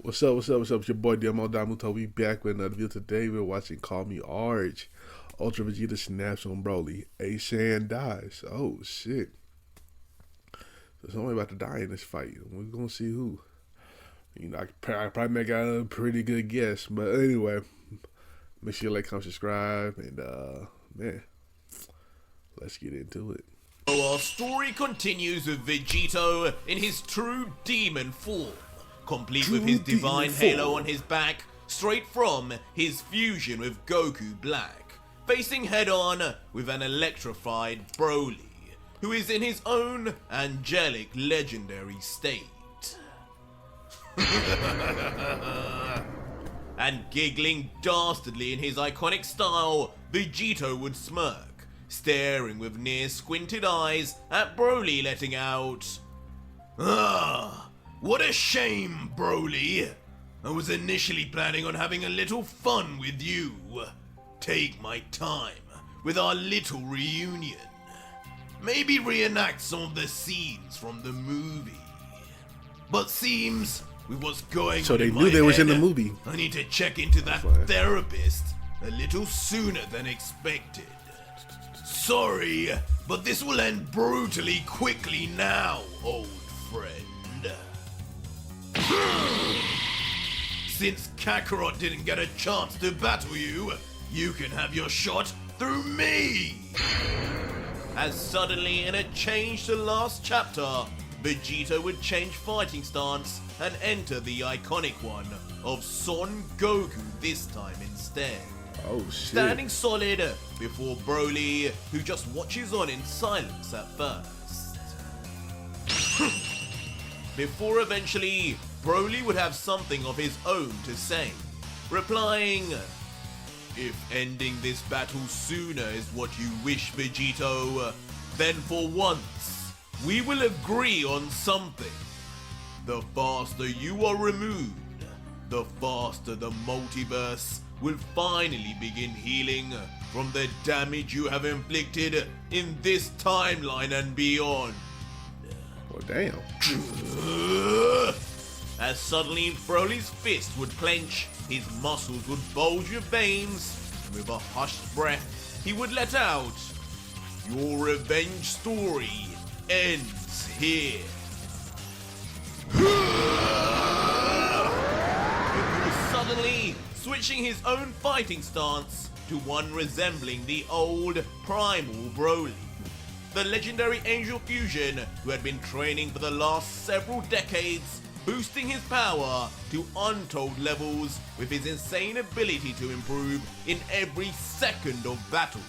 What's up? What's up? What's up? It's your boy Domuto. We back with another video. Today we're watching Call Me Arj. Ultea Vegito snaps on Broly. A Saiyan dies. Oh shit. So somebody about to die in this fight. We're gonna see who. You know, I probably make out a pretty good guess. But anyway, make sure you like, comment, subscribe, and man, let's get into it. Our story continues with Vegito in his true demon form, complete with his divine halo on his back, straight from his fusion with Goku Black, facing head-on with an electrified Broly, who is in his own angelic legendary state. And giggling dastardly in his iconic style, Vegito would smirk, staring with near squinted eyes at Broly, letting out, "Ah, what a shame, Broly. I was initially planning on having a little fun with you. Take my time with our little reunion. Maybe reenact some of the scenes from the movie. But seems with what's going So on they in knew my they was in the head, movie. I need to check into that fine. therapist a little sooner than expected. Sorry, but this will end brutally quickly now, old friend. Since Kakarot didn't get a chance to battle you, you can have your shot through me." As suddenly, in a change to last chapter, Vegito would change fighting stance and enter the iconic one of Son Goku this time instead. Oh shit. Standing solid before Broly, who just watches on in silence at first. Before eventually, Broly would have something of his own to say, replying, "If ending this battle sooner is what you wish, Vegito, then for once, we will agree on something. The faster you are removed, the faster the multiverse will finally begin healing from the damage you have inflicted in this timeline and beyond." Well, damn. As suddenly Broly's fist would clench, his muscles would bulge with veins, and with a hushed breath, he would let out, "Your revenge story ends here." Before suddenly switching his own fighting stance to one resembling the old primal Broly, the legendary Angel Fusion who had been training for the last several decades, boosting his power to untold levels with his insane ability to improve in every second of battle,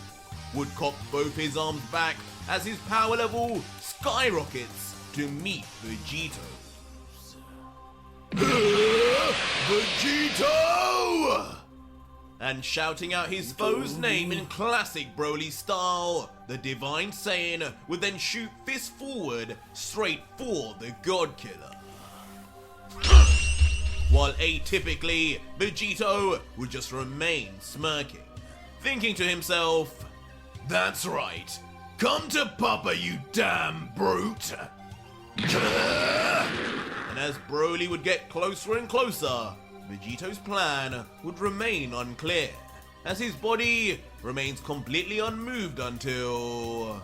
would cock both his arms back as his power level skyrockets to meet Vegito's. Vegito! And shouting out his foe's name in classic Broly style, the Divine Saiyan would then shoot fist forward straight for the God Killer. While atypically, Vegito would just remain smirking, thinking to himself, "That's right, come to Papa, you damn brute." And as Broly would get closer and closer, Vegito's plan would remain unclear, as his body remains completely unmoved until...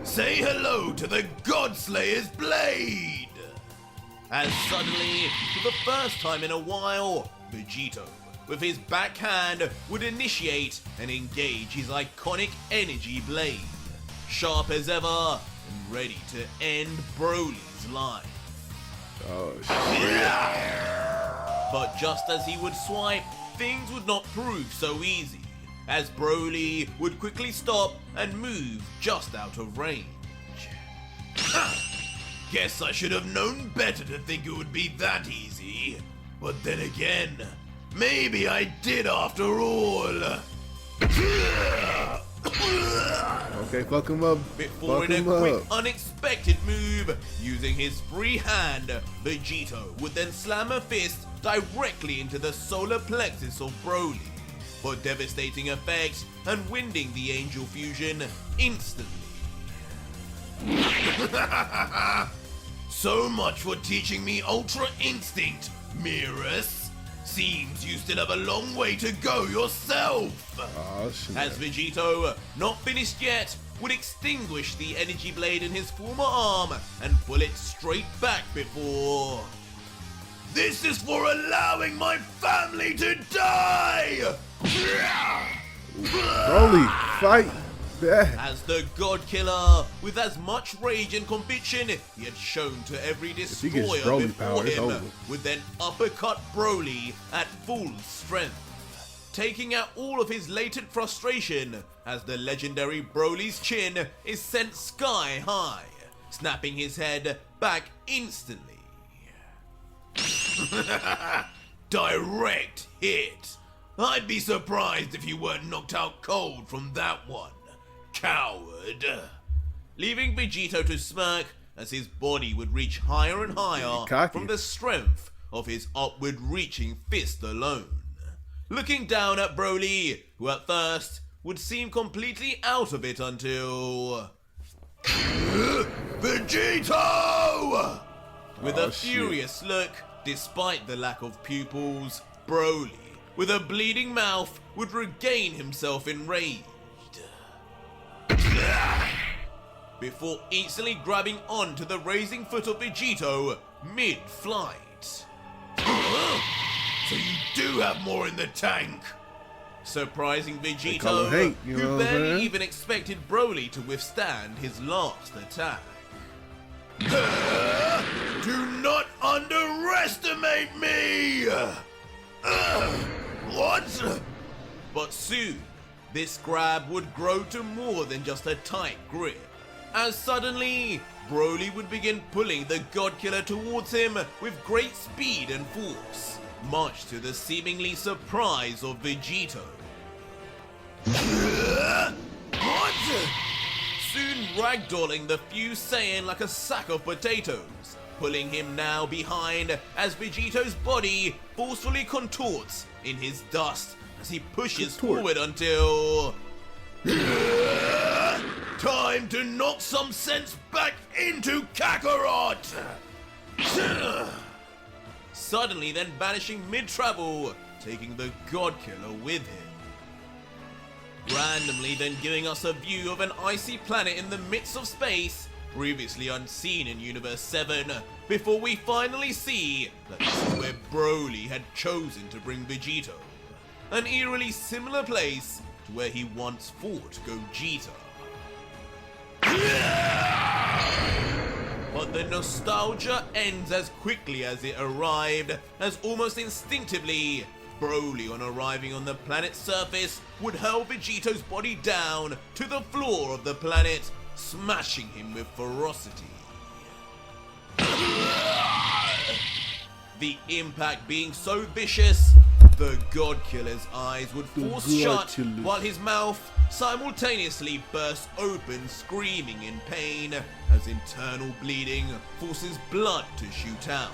"Say hello to the Godslayer's blade!" As suddenly, for the first time in a while, Vegito, with his backhand, would initiate and engage his iconic energy blade, sharp as ever and ready to end Broly's life. Oh shit. But just as he would swipe, things would not prove so easy, as Broly would quickly stop and move just out of range. Guess I should have known better to think it would be that easy. But then again, maybe I did after all. Okay, fuck him up. Before Fuck in a him quick, up. unexpected move, using his free hand, Vegito would then slam a fist directly into the solar plexus of Broly, for devastating effect and winding the Angel Fusion instantly. So much for teaching me Ultra Instinct, Mirrors. Seems you still have a long way to go yourself. Oh, shit. As Vegito, not finished yet, would extinguish the energy blade in his former arm and pull it straight back before... This is for allowing my family to die! Broly, fight back. As the God Killer, with as much rage and conviction he had shown to every he gets destroyer Broly before power, it's him, over. would then uppercut Broly at full strength, taking out all of his latent frustration as the legendary Broly's chin is sent sky high, snapping his head back instantly. Direct hit. I'd be surprised if you weren't knocked out cold from that one, coward. Leaving Vegito to smirk as his body would reach higher and higher Cocky. from the strength of his upward reaching fist alone. Looking down at Broly, who at first would seem completely out of it until... Vegito! With a shit. furious look, despite the lack of pupils, Broly, with a bleeding mouth, would regain himself enraged. Before instantly grabbing onto the raising foot of Vegito mid-flight. So you do have more in the tank! Surprising call Vegito, him Hank, you know who what I'm barely saying? even expected Broly to withstand his last attack. Do not underestimate me! What? But soon, this grab would grow to more than just a tight grip, as suddenly, Broly would begin pulling the God Killer towards him with great speed and force, much to the seemingly surprise of Vegito. What? Soon ragdolling the fused Saiyan like a sack of potatoes, pulling him now behind as Vegito's body forcefully contorts in his dust as he pushes forward until... Time to knock some sense back into Kakarot! Suddenly then vanishing mid-travel, taking the God Killer with him. Randomly then giving us a view of an icy planet in the midst of space, previously unseen in Universe 7, before we finally see that this is where Broly had chosen to bring Vegito. An eerily similar place to where he once fought Gogeta. But the nostalgia ends as quickly as it arrived, as almost instinctively, Broly, on arriving on the planet's surface, would hurl Vegito's body down to the floor of the planet, smashing him with ferocity. The impact being so vicious, the God Killer's eyes would force shut, while his mouth simultaneously bursts open, screaming in pain, as internal bleeding forces blood to shoot out.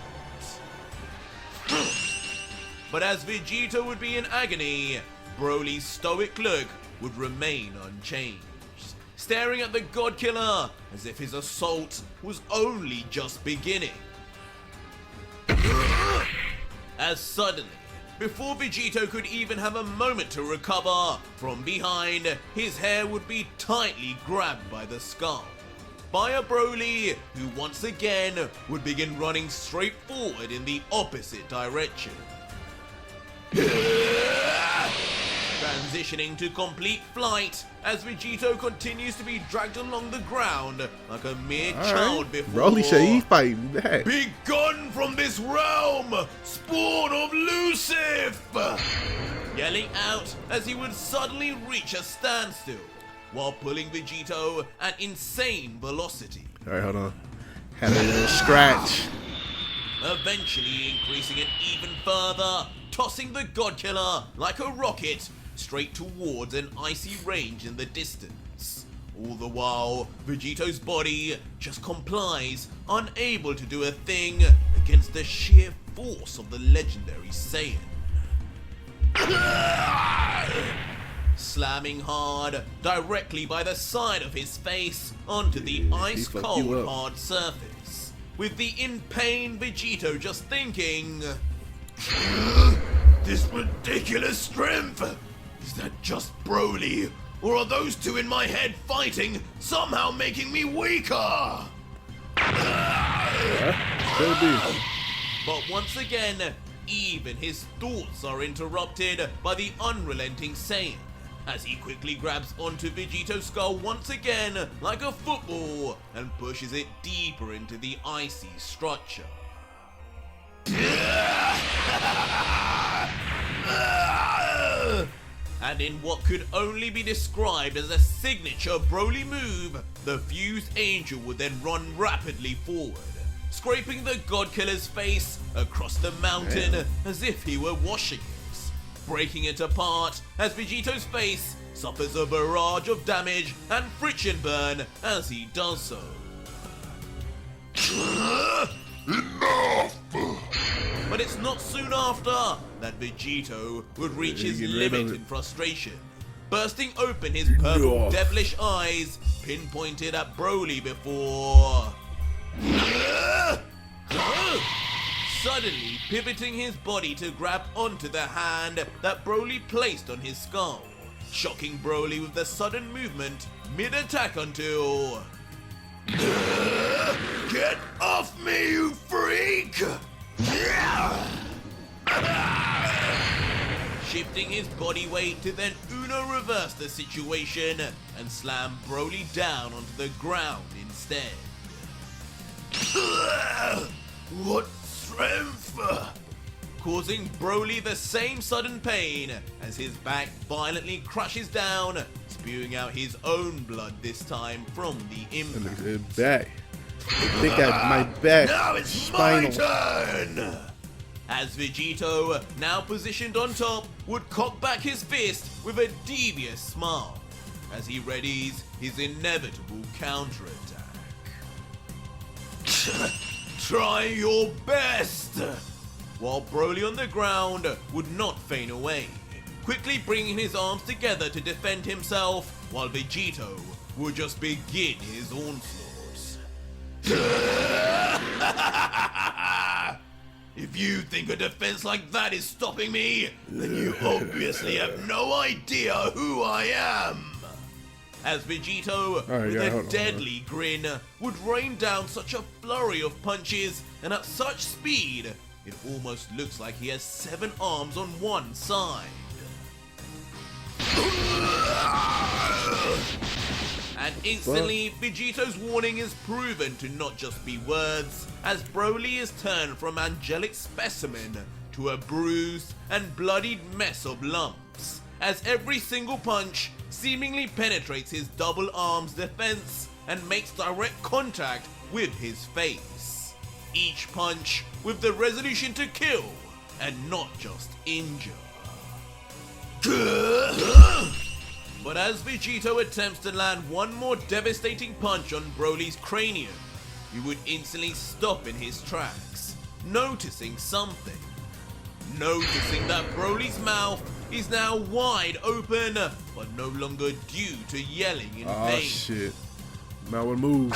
But as Vegito would be in agony, Broly's stoic look would remain unchanged, staring at the God Killer as if his assault was only just beginning. As suddenly, before Vegito could even have a moment to recover, from behind, his hair would be tightly grabbed by the skull, by a Broly who once again would begin running straight forward in the opposite direction. Transitioning to complete flight as Vegito continues to be dragged along the ground like a mere child before. Broly said he's fighting back. Be gone from this realm, spawn of Lucifer! Yelling out as he would suddenly reach a standstill while pulling Vegito at insane velocity. Alright, hold on. Had a little scratch. Eventually increasing it even further, tossing the God Killer like a rocket straight towards an icy range in the distance. All the while, Vegito's body just complies, unable to do a thing against the sheer force of the legendary Saiyan. Slamming hard directly by the side of his face onto the ice-cold hard surface. with the in pain Vegito just thinking, this ridiculous strength! Is that just Broly? Or are those two in my head fighting somehow making me weaker? Could be. But once again, even his thoughts are interrupted by the unrelenting Saiyan, as he quickly grabs onto Vegito's skull once again like a football and pushes it deeper into the icy structure. And in what could only be described as a signature Broly move, the fused angel would then run rapidly forward, scraping the God Killer's face across the mountain as if he were washing it, breaking it apart as Vegito's face suffers a barrage of damage and friction burn as he does so. Enough! But it's not soon after that Vegito would reach his limit in frustration, bursting open his purple devilish eyes, pinpointed at Broly before suddenly pivoting his body to grab onto the hand that Broly placed on his skull, shocking Broly with the sudden movement mid-attack until... Get off me, you freak! Shifting his body weight to then Uno reverse the situation and slam Broly down onto the ground instead. What strength! Causing Broly the same sudden pain as his back violently crashes down, spewing out his own blood this time from the impact. And back. I think at my back. Now it's spinal. my turn! As Vegito, now positioned on top, would cock back his fist with a devious smile as he readies his inevitable counterattack. Try your best! While Broly on the ground would not feign away, quickly bringing his arms together to defend himself, while Vegito would just begin his onslaught. If you think a defense like that is stopping me, then you obviously have no idea who I am! As Vegito, with a deadly grin, would rain down such a flurry of punches and at such speed, it almost looks like he has 7 arms on one side. And instantly, Vegito's warning is proven to not just be words, as Broly is turned from angelic specimen to a bruised and bloodied mess of lumps, as every single punch seemingly penetrates his double arms defense and makes direct contact with his face. Each punch with the resolution to kill and not just injure. But as Vegito attempts to land one more devastating punch on Broly's cranium, he would instantly stop in his tracks, noticing something. Noticing that Broly's mouth is now wide open, but no longer due to yelling in vain. Oh shit. Now one move.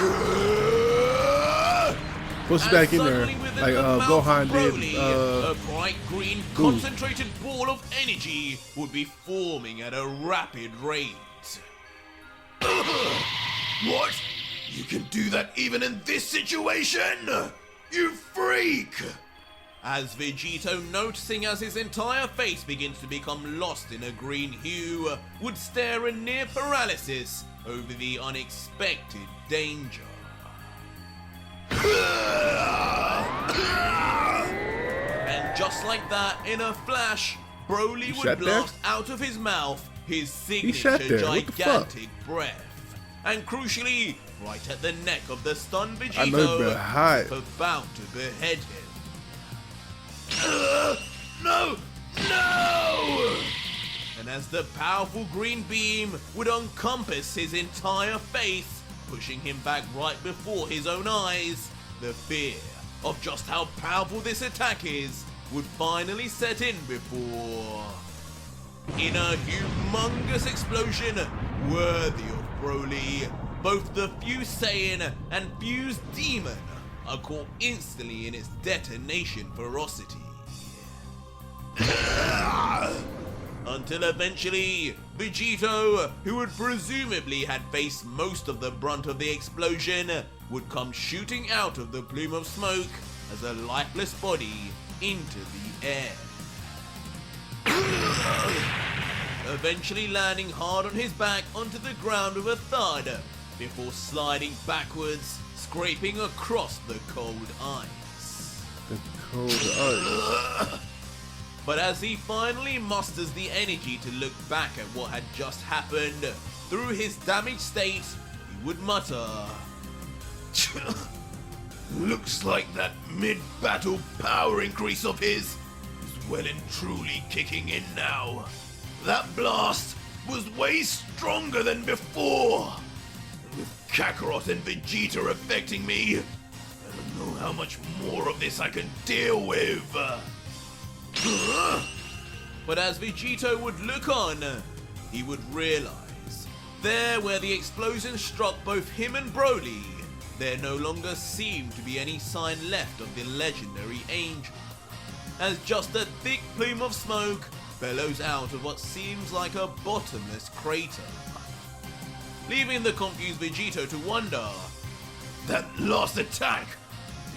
Push back in there. Like Gohan did. A bright green concentrated ball of energy would be forming at a rapid rate. What? You can do that even in this situation? You freak! As Vegito, noticing as his entire face begins to become lost in a green hue, would stare in near paralysis over the unexpected danger. And just like that, in a flash, Broly would blast out of his mouth his signature gigantic breath. And crucially, right at the neck of the stunned Vegito, about to behead him. No! No! And as the powerful green beam would encompass his entire face, pushing him back right before his own eyes, the fear of just how powerful this attack is would finally set in before, in a humongous explosion worthy of Broly, both the fused Saiyan and fused Demon are caught instantly in its detonation ferocity. Until eventually, Vegito, who would presumably had faced most of the brunt of the explosion, would come shooting out of the plume of smoke as a lifeless body into the air. Eventually landing hard on his back onto the ground with a thud, before sliding backwards, scraping across the cold ice. The cold ice. But as he finally musters the energy to look back at what had just happened, through his damaged state, he would mutter, Looks like that mid-battle power increase of his is well and truly kicking in now. That blast was way stronger than before. With Kakarot and Vegeta affecting me, I don't know how much more of this I can deal with. But as Vegito would look on, he would realize, there where the explosion struck both him and Broly, there no longer seemed to be any sign left of the legendary angel, as just a thick plume of smoke bellows out of what seems like a bottomless crater, leaving the confused Vegito to wonder, That last attack,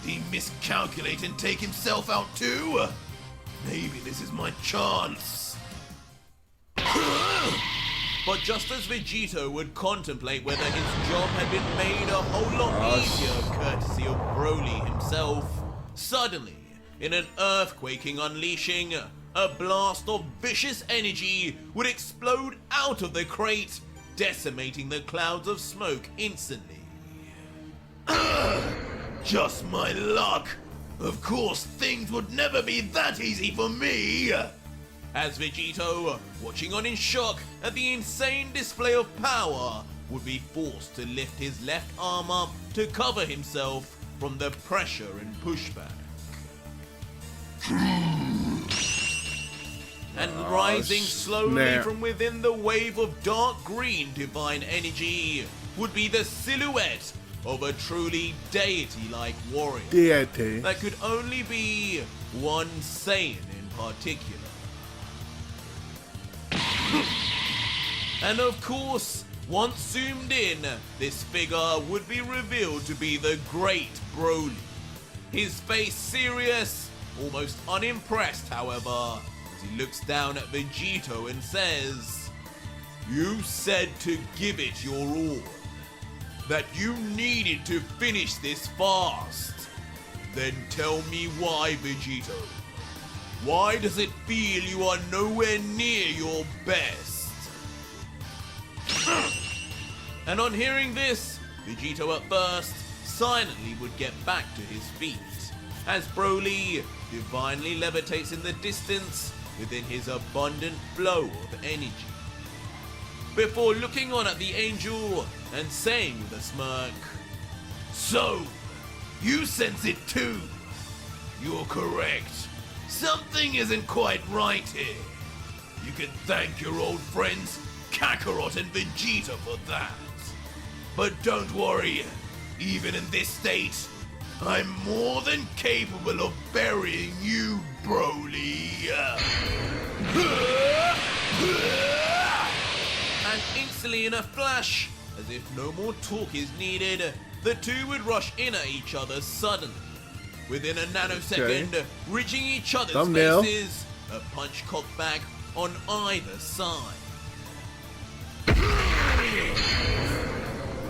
did he miscalculate and take himself out too? Maybe this is my chance. But just as Vegito would contemplate whether his job had been made a whole lot easier courtesy of Broly himself, suddenly, in an earthquaking unleashing, a blast of vicious energy would explode out of the crate, decimating the clouds of smoke instantly. Just my luck. Of course, things would never be that easy for me. As Vegito, watching on in shock at the insane display of power, would be forced to lift his left arm up to cover himself from the pressure and pushback. And rising slowly from within the wave of dark green divine energy would be the silhouette of a truly deity-like warrior Deity. that could only be one Saiyan in particular. And of course, once zoomed in, this figure would be revealed to be the great Broly. His face serious, almost unimpressed however, as he looks down at Vegito and says, "You said to give it your all, that you needed to finish this fast. Then tell me why, Vegito. Why does it feel you are nowhere near your best?" And on hearing this, Vegito at first silently would get back to his feet, as Broly divinely levitates in the distance within his abundant flow of energy, before looking on at the angel and saying with a smirk, So, you sense it too. You're correct. Something isn't quite right here. You can thank your old friends Kakarot and Vegeta for that. But don't worry, even in this state, I'm more than capable of burying you, Broly. and instantly in a flash, as if no more talk is needed, the two would rush in at each other suddenly. Within a nanosecond, reaching each other's Thumbnail. faces, a punch cocked back on either side.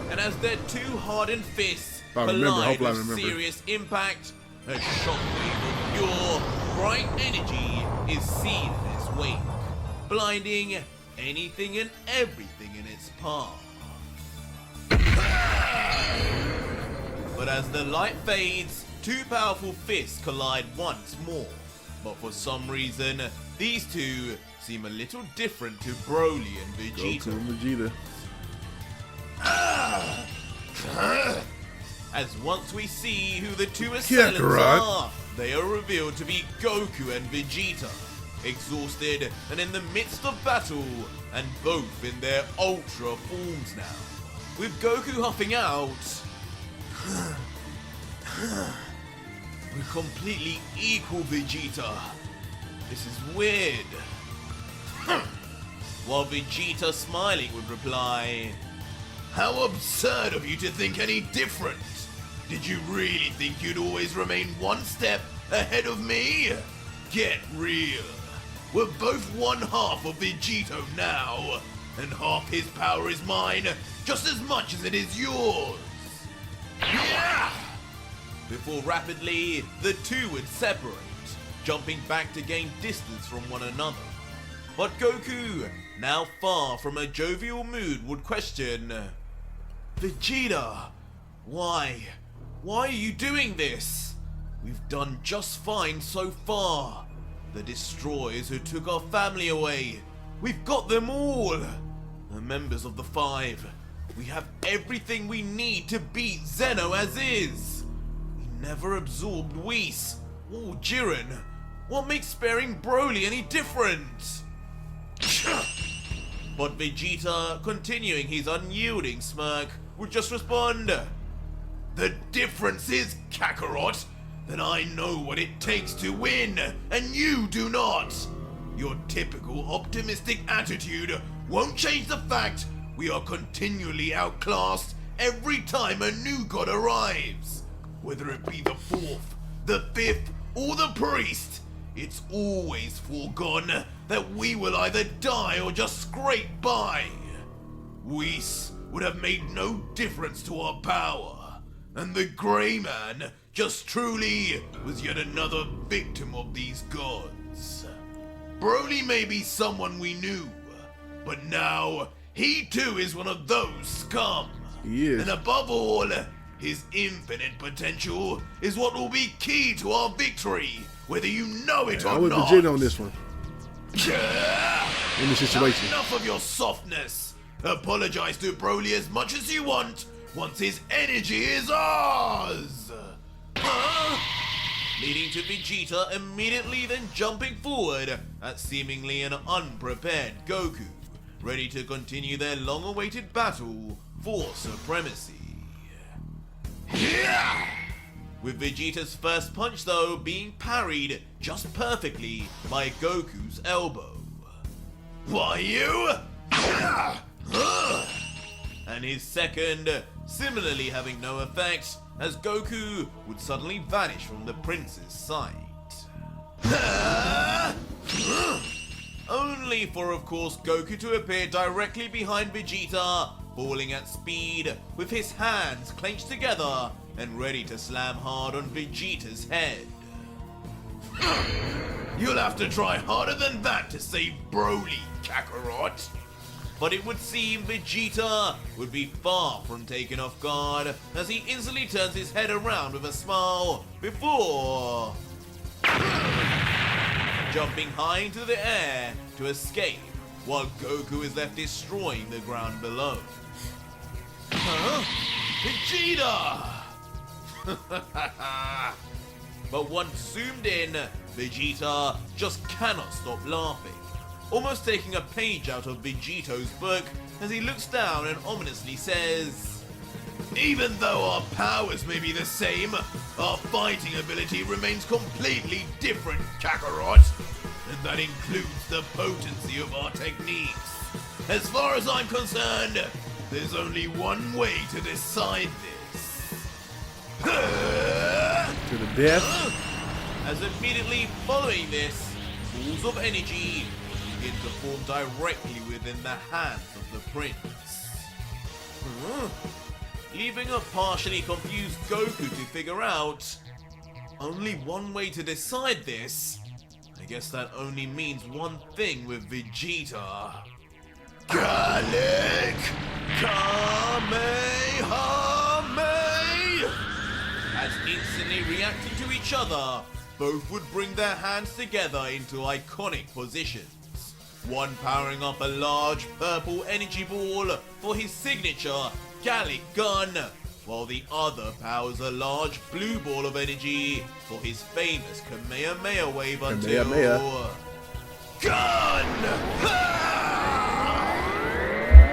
And as their two hardened fists collide with serious impact, a shockwave of pure, bright energy is seen in its wake, blinding anything and everything in its path. But as the light fades, two powerful fists collide once more. But for some reason, these two seem a little different to Broly and Vegeta. Goku and Vegeta. As once we see who the two assailants are, they are revealed to be Goku and Vegeta, exhausted and in the midst of battle, and both in their ultra forms now. With Goku huffing out, We're completely equal, Vegeta. This is weird. While Vegeta, smiling, would reply, How absurd of you to think any different! Did you really think you'd always remain one step ahead of me? Get real. We're both one half of Vegito now, and half his power is mine just as much as it is yours. Yeah! before rapidly the two would separate, jumping back to gain distance from one another. But Goku, now far from a jovial mood, would question, Vegeta, why are you doing this? We've done just fine so far. The destroyers who took our family away, we've got them all. The members of the Five, we have everything we need to beat Zeno as is. We never absorbed Whis or Jiren. What makes sparing Broly any different? But Vegeta, continuing his unyielding smirk, would just respond, The difference is, Kakarot, that I know what it takes to win, and you do not. Your typical optimistic attitude won't change the fact we are continually outclassed every time a new god arrives. Whether it be the fourth, the fifth, or the priest, it's always foregone that we will either die or just scrape by. Whis would have made no difference to our power, and the Grey Man just truly was yet another victim of these gods. Broly may be someone we knew, but now he too is one of those scum. He is. And above all, his infinite potential is what will be key to our victory, whether you know it I or was not. legit on this one. Yeah. In the situation. Enough of your softness. Apologize to Broly as much as you want once his energy is ours. leading to Vegeta immediately then jumping forward at seemingly an unprepared Goku, ready to continue their long-awaited battle for supremacy. Yeah. With Vegeta's first punch though being parried just perfectly by Goku's elbow. Why you? And his second similarly having no effect, as Goku would suddenly vanish from the prince's sight. Only for, of course, Goku to appear directly behind Vegeta, falling at speed with his hands clenched together and ready to slam hard on Vegeta's head. You'll have to try harder than that to save Broly, Kakarot. But it would seem Vegeta would be far from taken off guard as he instantly turns his head around with a smile before jumping high into the air to escape while Goku is left destroying the ground below. Vegeta! But once zoomed in, Vegeta just cannot stop laughing, almost taking a page out of Vegito's book as he looks down and ominously says, Even though our powers may be the same, our fighting ability remains completely different, Kakarot. And that includes the potency of our techniques. As far as I'm concerned, there's only one way to decide this. To the death. As immediately following this, pools of energy begin to form directly within the hands of the prince. Leaving a partially confused Goku to figure out only one way to decide this. I guess that only means one thing with Vegeta. Gallic Kamehameha! As instantly reacting to each other, both would bring their hands together into iconic positions. One powering up a large purple energy ball for his signature Gallic Gun, while the other powers a large blue ball of energy for his famous Kamehameha wave until... Kamehameha. Gun!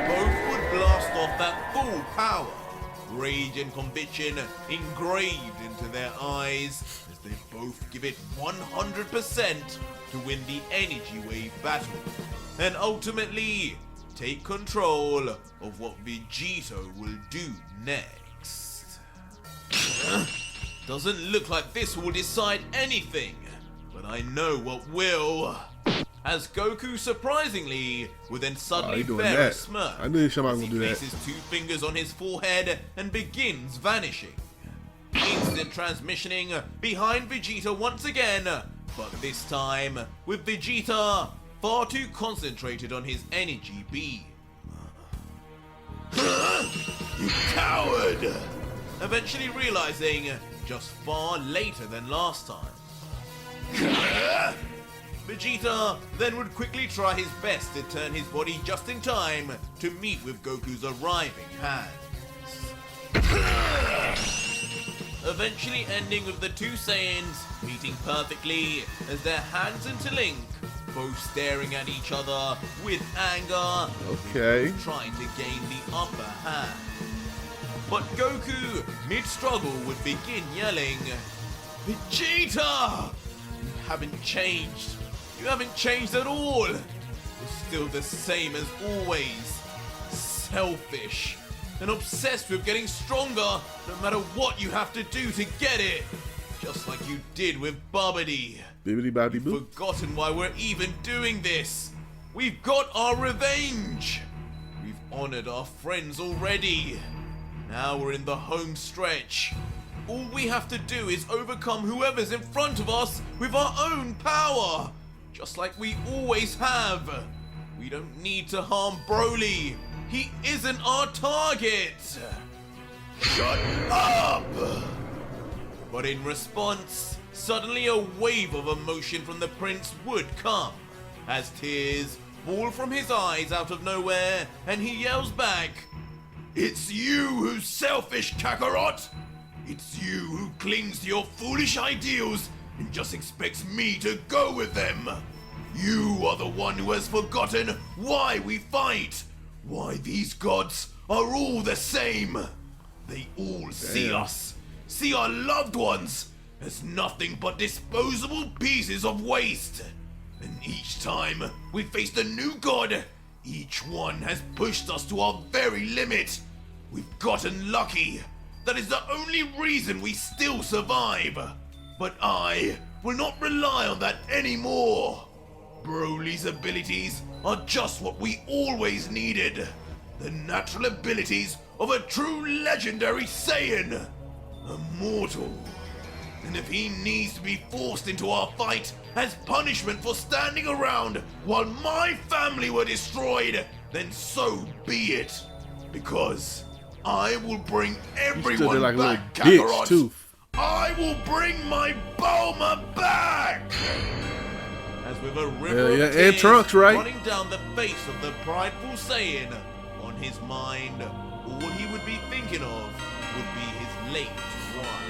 Both would blast off that full power, rage and conviction engraved into their eyes as they both give it 100% to win the energy wave battle and ultimately take control of what Vegito will do next. Doesn't look like this will decide anything, but I know what will. As Goku surprisingly will then suddenly doing bear a that? smirk I knew somebody as was he gonna do that. places 2 fingers on his forehead and begins vanishing. Instant transmissioning behind Vegeta once again, but this time with Vegeta far too concentrated on his energy beam. You coward! Eventually realizing just far later than last time. Vegeta then would quickly try his best to turn his body just in time to meet with Goku's arriving hands. Eventually ending with the 2 Saiyans meeting perfectly as their hands interlink, both staring at each other with anger, Okay. trying to gain the upper hand. But Goku, mid-struggle, would begin yelling, "Vegeta! You haven't changed. You haven't changed at all. You're still the same as always. Selfish and obsessed with getting stronger no matter what you have to do to get it. Just like you did with Babidi. Bibbidi bobbidi boo. Forgotten why we're even doing this. We've got our revenge. We've honored our friends already. Now we're in the home stretch. All we have to do is overcome whoever's in front of us with our own power. Just like we always have. We don't need to harm Broly. He isn't our target. Shut up! But in response, suddenly a wave of emotion from the prince would come, as tears fall from his eyes out of nowhere, and he yells back, It's you who's selfish, Kakarot! It's you who clings to your foolish ideals and just expects me to go with them! You are the one who has forgotten why we fight! Why these gods are all the same! They all see us, see our loved ones, as nothing but disposable pieces of waste! And each time we faced a new god, each one has pushed us to our very limit. We've gotten lucky. That is the only reason we still survive. But I will not rely on that anymore. Broly's abilities are just what we always needed. The natural abilities of a true legendary Saiyan. Immortal. And if he needs to be forced into our fight as punishment for standing around while my family were destroyed, then so be it. Because I will bring everyone like a back, little bitch, Kakarot. too. I will bring my Bulma back! as with a river Yeah, of and tears Trunks, right? running down the face of the prideful Saiyan. On his mind, all he would be thinking of would be his late wife.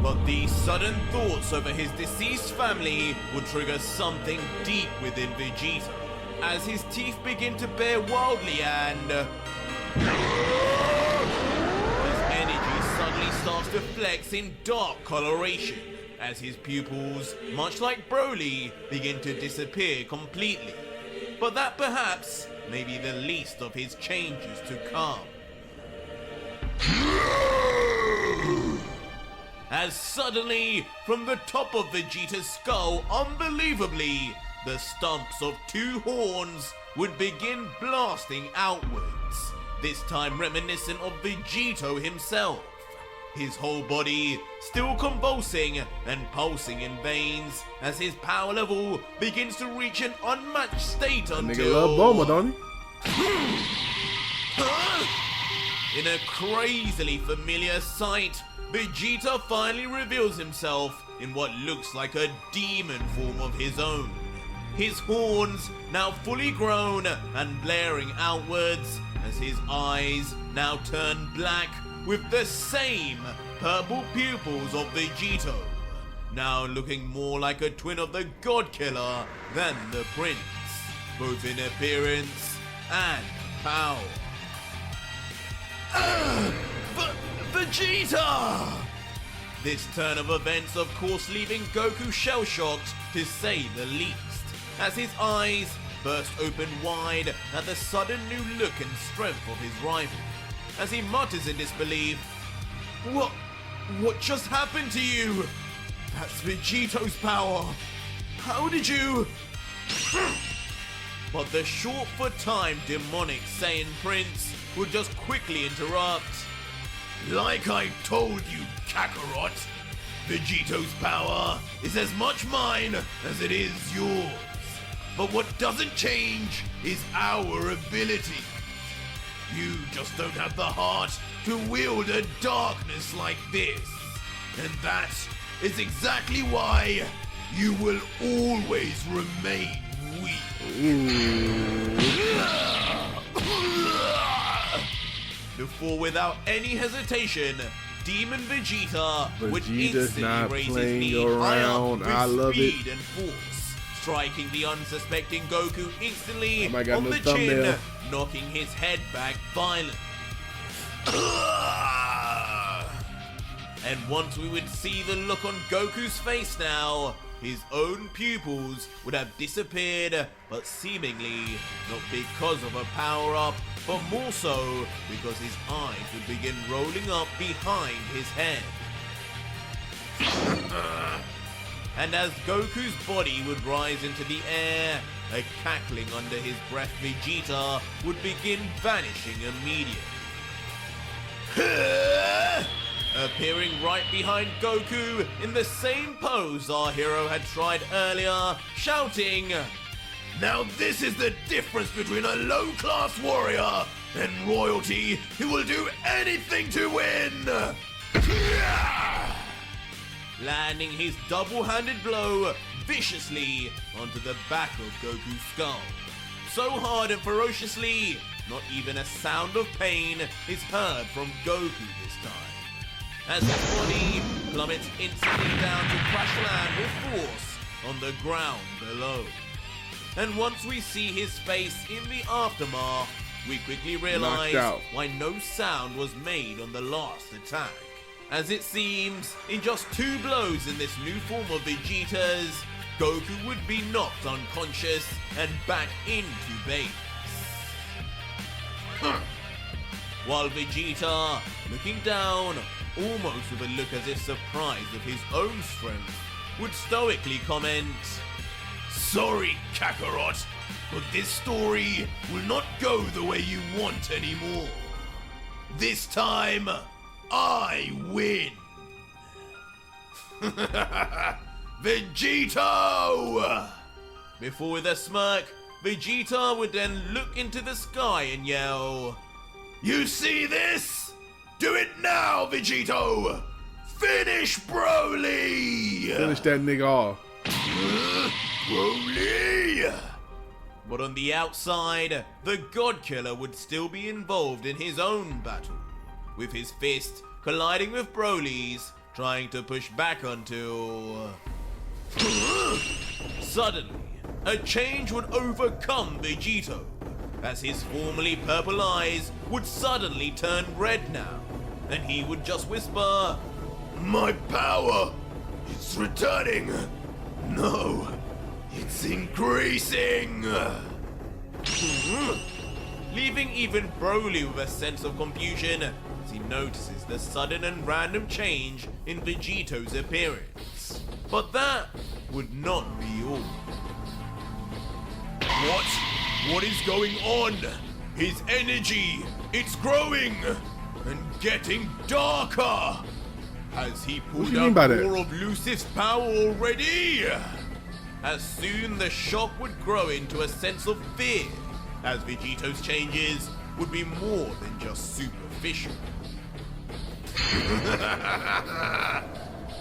But these sudden thoughts over his deceased family would trigger something deep within Vegeta, as his teeth begin to bare wildly and his energy suddenly starts to flex in dark coloration, as his pupils, much like Broly, begin to disappear completely. But that perhaps may be the least of his changes to come. As suddenly, from the top of Vegeta's skull, unbelievably, the stumps of 2 horns would begin blasting outwards, this time reminiscent of Vegito himself. His whole body still convulsing and pulsing in veins as his power level begins to reach an unmatched state Nigga until... love Bulma, don't he? In a crazily familiar sight, Vegeta finally reveals himself in what looks like a demon form of his own. His horns now fully grown and blaring outwards as his eyes now turn black with the same purple pupils of Vegito, now looking more like a twin of the God Killer than the Prince, both in appearance and power. Vegeta! This turn of events, of course, leaving Goku shell-shocked, to say the least, as his eyes burst open wide at the sudden new look and strength of his rival, as he mutters in disbelief, What just happened to you? That's Vegito's power. How did you... But the short-for-time demonic Saiyan Prince would just quickly interrupt. Like I told you, Kakarot, Vegito's power is as much mine as it is yours. But what doesn't change is our ability. You just don't have the heart to wield a darkness like this. And that is exactly why you will always remain weak. Before, without any hesitation, Demon Vegeta would Vegeta's instantly not raise his playing knee high up around. with I love it. speed and force, striking the unsuspecting Goku instantly Oh my God, on no the thumbnail. chin, knocking his head back violently. And once we would see the look on Goku's face now, his own pupils would have disappeared, but seemingly not because of a power-up, but more so because his eyes would begin rolling up behind his head. And as Goku's body would rise into the air, a cackling under his breath Vegeta would begin vanishing immediately. Appearing right behind Goku in the same pose our hero had tried earlier, shouting, Now this is the difference between a low-class warrior and royalty who will do anything to win! landing his double-handed blow viciously onto the back of Goku's skull. So hard and ferociously, not even a sound of pain is heard from Goku this time, as his body plummets instantly down to crash land with force on the ground below. And once we see his face in the aftermath, we quickly realize why no sound was made on the last attack. As it seems, in just 2 blows in this new form of Vegeta's, Goku would be knocked unconscious and back into base. While Vegeta, looking down, almost with a look as if surprised of his own strength, would stoically comment, Sorry, Kakarot, but this story will not go the way you want anymore. This time, I win! Vegito! Before with a smirk, Vegeta would then look into the sky and yell, You see this? Do it now, Vegito! Finish Broly! Finish that nigga off. Broly! But on the outside, the God Killer would still be involved in his own battle, with his fist colliding with Broly's, trying to push back onto... Suddenly, a change would overcome Vegito, as his formerly purple eyes would suddenly turn red now, and he would just whisper, My power! It's returning! No, it's increasing! leaving even Broly with a sense of confusion as he notices the sudden and random change in Vegito's appearance. But that would not be all. What? What is going on? His energy, it's growing and getting darker. Has he What pulled do you mean out by that? more of Lucifer's power already? As soon the shock would grow into a sense of fear, as Vegito's changes would be more than just superficial.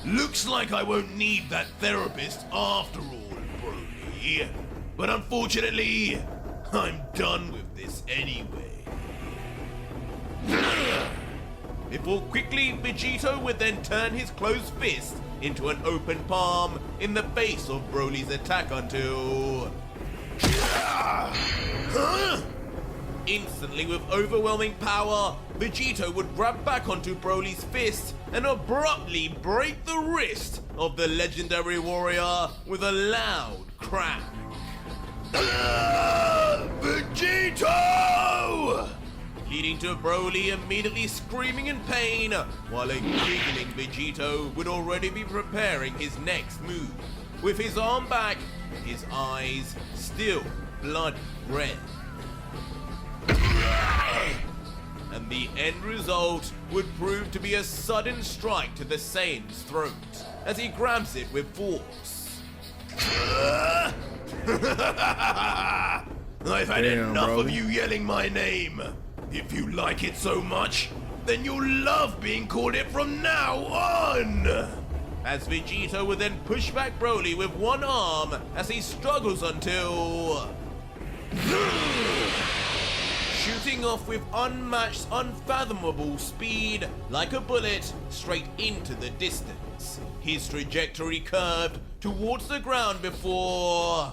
Looks like I won't need that therapist after all, Broly. But unfortunately, I'm done with this anyway. Before quickly, Vegito would then turn his closed fist into an open palm in the face of Broly's attack onto... Huh? Instantly, with overwhelming power, Vegito would grab back onto Broly's fist and abruptly break the wrist of the legendary warrior with a loud crack. Vegito! Leading to Broly immediately screaming in pain, while a giggling Vegito would already be preparing his next move, with his arm back and his eyes still blood red. And the end result would prove to be a sudden strike to the Saiyan's throat, as he grabs it with force. I've had enough of you yelling my name. If you like it so much, then you'll love being called it from now on. As Vegito would then push back Broly with one arm as he struggles until... shooting off with unmatched, unfathomable speed, like a bullet, straight into the distance. His trajectory curved towards the ground before...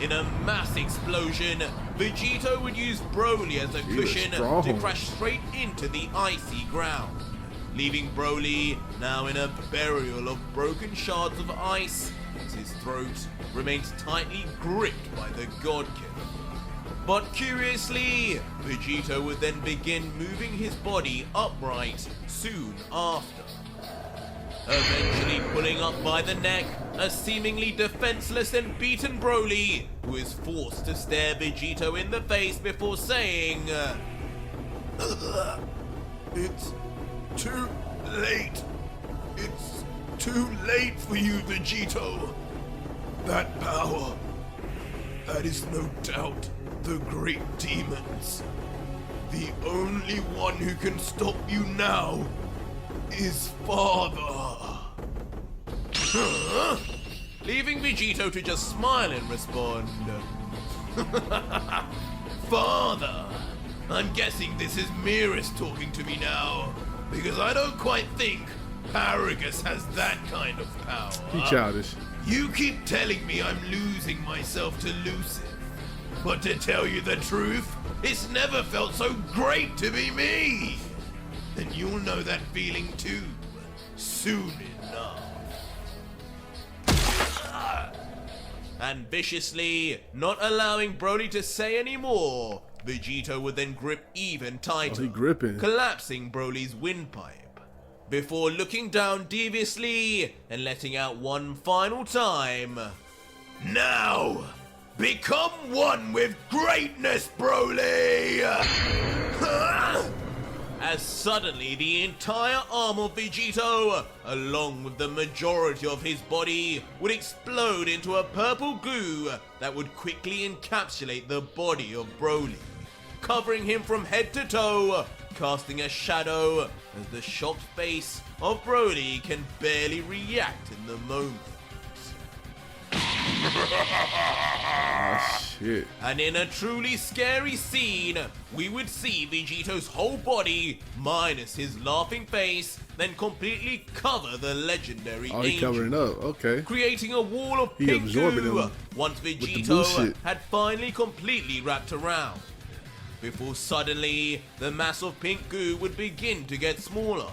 in a mass explosion, Vegito would use Broly as a cushion to crash straight into the icy ground, leaving Broly now in a burial of broken shards of ice as his throat remains tightly gripped by the God Killer. But curiously, Vegito would then begin moving his body upright soon after, eventually pulling up by the neck a seemingly defenseless and beaten Broly, who is forced to stare Vegito in the face before saying, It's too late. It's too late for you, Vegito. That power, that is no doubt the great demons. The only one who can stop you now is Father. leaving Vegito to just smile and respond, Father! I'm guessing this is Miras talking to me now, because I don't quite think Paragus has that kind of power. He childish. You keep telling me I'm losing myself to Lucifer, but to tell you the truth, it's never felt so great to be me. And you'll know that feeling too, soon enough. and viciously, not allowing Broly to say any more, Vegito would then grip even tighter, he gripping. collapsing Broly's windpipe, before looking down deviously and letting out one final time. Now, become one with greatness, Broly! As suddenly the entire arm of Vegito, along with the majority of his body, would explode into a purple goo that would quickly encapsulate the body of Broly, covering him from head to toe, casting a shadow as the shocked face of Broly can barely react in the moment. Oh, shit. And in a truly scary scene, we would see Vegito's whole body, minus his laughing face, then completely cover the legendary Oh, he angel, covering up. Okay. creating a wall of He pink absorbing goo him once the Vegito bullshit. had finally completely wrapped around, before suddenly the mass of pink goo would begin to get smaller,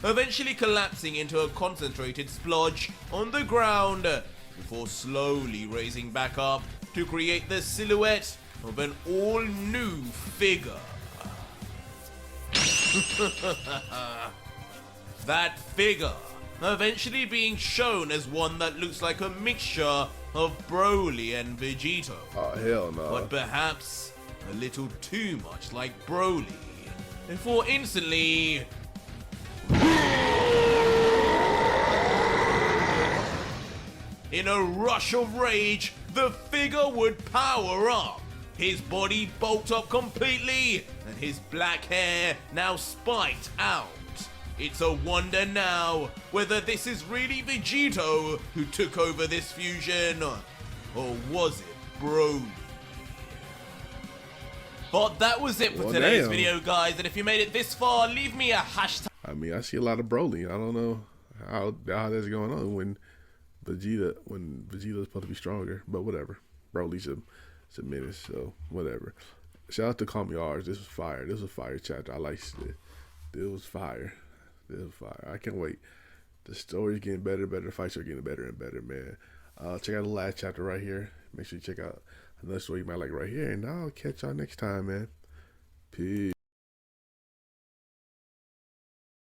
eventually collapsing into a concentrated splodge on the ground, before slowly raising back up to create the silhouette of an all-new figure. That figure eventually being shown as one that looks like a mixture of Broly and Vegito, Oh, hell no. but perhaps a little too much like Broly, before instantly... in a rush of rage, the figure would power up, his body bulked up completely, and his black hair now spiked out. It's a wonder now whether this is really Vegito who took over this fusion, or was it Broly? But that was it for Well, today's damn. video, guys, and if you made it this far, leave me a hashtag. I mean, I see a lot of Broly. I don't know how that's going on when Vegeta's supposed to be stronger, but whatever. Broly's It's a minute, so whatever. Shout out to CallMeARJ. This was fire. This was a fire chapter. I liked it. This was fire. This was fire. I can't wait. The story's getting better and better. The fights are getting better and better, man. Check out the last chapter right here. Make sure you check out another story you might like right here. And I'll catch y'all next time, man. Peace.